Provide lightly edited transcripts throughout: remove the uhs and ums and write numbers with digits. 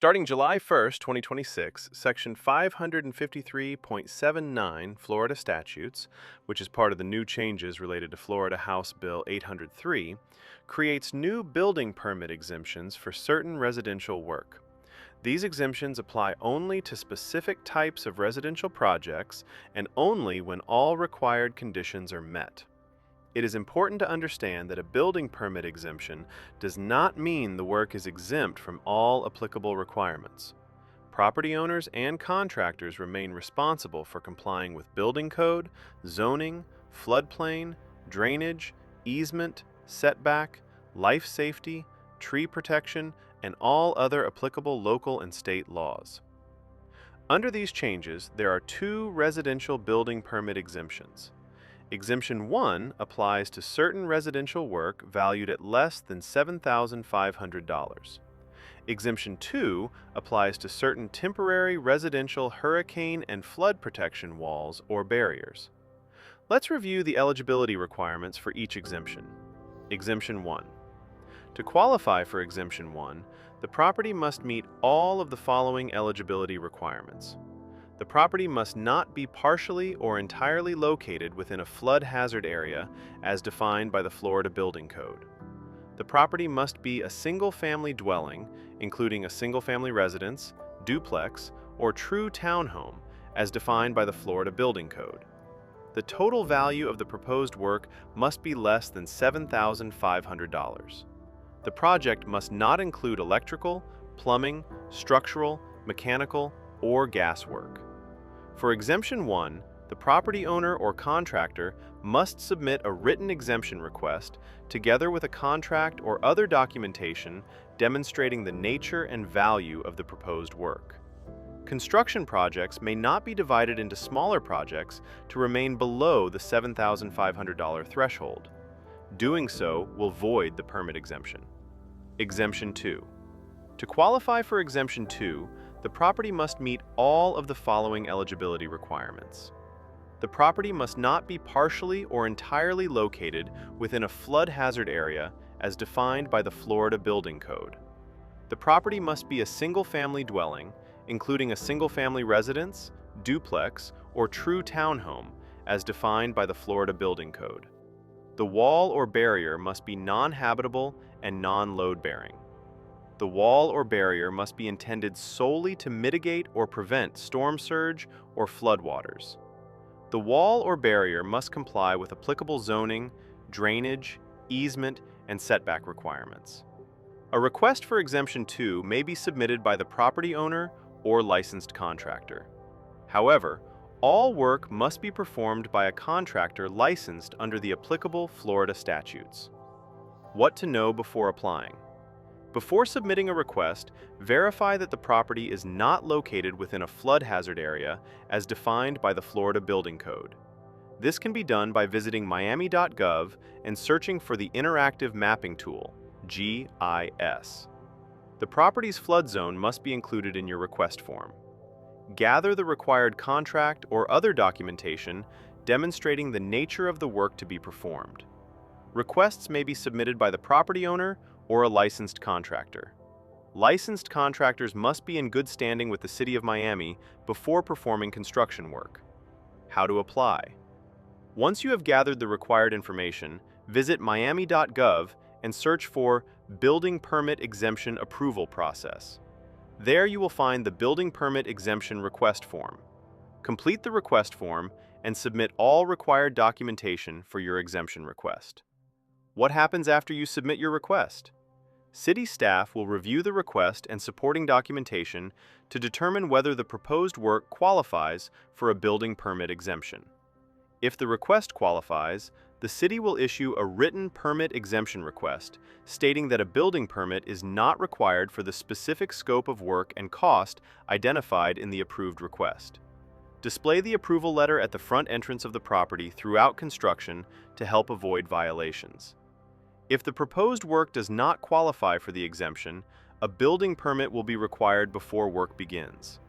Starting July 1st, 2026, Section 553.79 Florida Statutes, which is part of the new changes related to Florida House Bill 803, creates new building permit exemptions for certain residential work. These exemptions apply only to specific types of residential projects and only when all required conditions are met. It is important to understand that a building permit exemption does not mean the work is exempt from all applicable requirements. Property owners and contractors remain responsible for complying with building code, zoning, floodplain, drainage, easement, setback, life safety, tree protection, and all other applicable local and state laws. Under these changes, there are two residential building permit exemptions. Exemption 1 applies to certain residential work valued at less than $7,500. Exemption 2 applies to certain temporary residential hurricane and flood protection walls or barriers. Let's review the eligibility requirements for each exemption. Exemption 1. To qualify for Exemption 1, the property must meet all of the following eligibility requirements. The property must not be partially or entirely located within a flood hazard area as defined by the Florida Building Code. The property must be a single-family dwelling, including a single-family residence, duplex, or true townhome as defined by the Florida Building Code. The total value of the proposed work must be less than $7,500. The project must not include electrical, plumbing, structural, mechanical, or gas work. For Exemption 1, the property owner or contractor must submit a written exemption request together with a contract or other documentation demonstrating the nature and value of the proposed work. Construction projects may not be divided into smaller projects to remain below the $7,500 threshold. Doing so will void the permit exemption. Exemption 2. To qualify for Exemption 2, the property must meet all of the following eligibility requirements. The property must not be partially or entirely located within a flood hazard area as defined by the Florida Building Code. The property must be a single-family dwelling, including a single-family residence, duplex, or true townhome as defined by the Florida Building Code. The wall or barrier must be non-habitable and non-load-bearing. The wall or barrier must be intended solely to mitigate or prevent storm surge or floodwaters. The wall or barrier must comply with applicable zoning, drainage, easement, and setback requirements. A request for Exemption 2 may be submitted by the property owner or licensed contractor. However, all work must be performed by a contractor licensed under the applicable Florida statutes. What to know before applying. Before submitting a request, verify that the property is not located within a flood hazard area as defined by the Florida Building Code. This can be done by visiting miami.gov and searching for the Interactive Mapping Tool, GIS. The property's flood zone must be included in your request form. Gather the required contract or other documentation demonstrating the nature of the work to be performed. Requests may be submitted by the property owner or a licensed contractor. Licensed contractors must be in good standing with the City of Miami before performing construction work. How to apply. Once you have gathered the required information, visit miami.gov and search for Building Permit Exemption Approval Process. There you will find the Building Permit Exemption Request Form. Complete the request form and submit all required documentation for your exemption request. What happens after you submit your request? City staff will review the request and supporting documentation to determine whether the proposed work qualifies for a building permit exemption. If the request qualifies, the city will issue a written permit exemption request stating that a building permit is not required for the specific scope of work and cost identified in the approved request. Display the approval letter at the front entrance of the property throughout construction to help avoid violations. If the proposed work does not qualify for the exemption, a building permit will be required before work begins.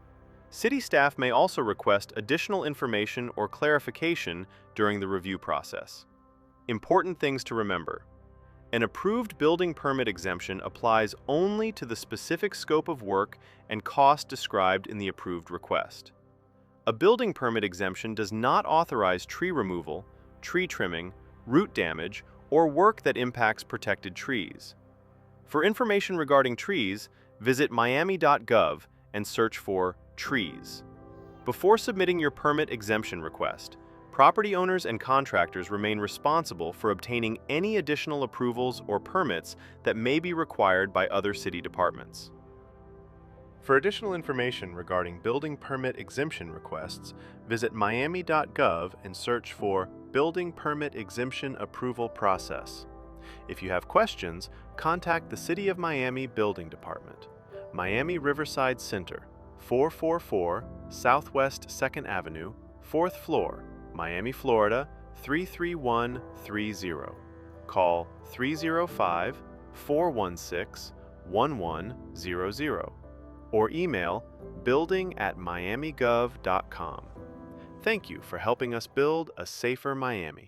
City staff may also request additional information or clarification during the review process. Important things to remember. An approved building permit exemption applies only to the specific scope of work and cost described in the approved request. A building permit exemption does not authorize tree removal, tree trimming, root damage, or work that impacts protected trees. For information regarding trees, visit miami.gov and search for trees. Before submitting your permit exemption request, property owners and contractors remain responsible for obtaining any additional approvals or permits that may be required by other city departments. For additional information regarding building permit exemption requests, visit miami.gov and search for Building Permit Exemption Approval Process. If you have questions, contact the City of Miami Building Department, Miami Riverside Center, 444 Southwest 2nd Avenue, 4th floor, Miami, Florida 33130. Call 305-416-1100 or email building@miamigov.com. Thank you for helping us build a safer Miami.